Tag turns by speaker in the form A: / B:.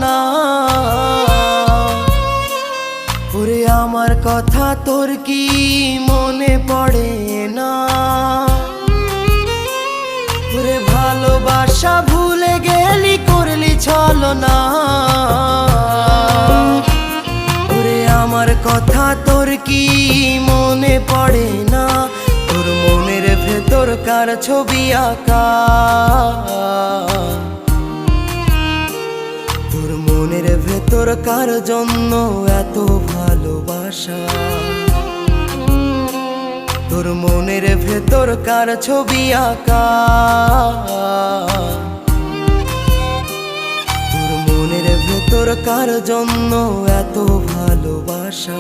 A: না। ওরে আমার কথা তোর কি মনে পড়ে না? ওরে ভালোবাসা ভুলে গেলি, করলি ছলনা। ওরে আমার কথা তোর কি মনে পড়ে না? তোর মনের ভেতর কার ছবি আঁকা? তোর মনের ভেতর কার জন্য এত ভালোবাসা? তোর মনের ভেতর কার ছবি আঁকা? তোর মনের ভেতর কার জন্য এত ভালোবাসা?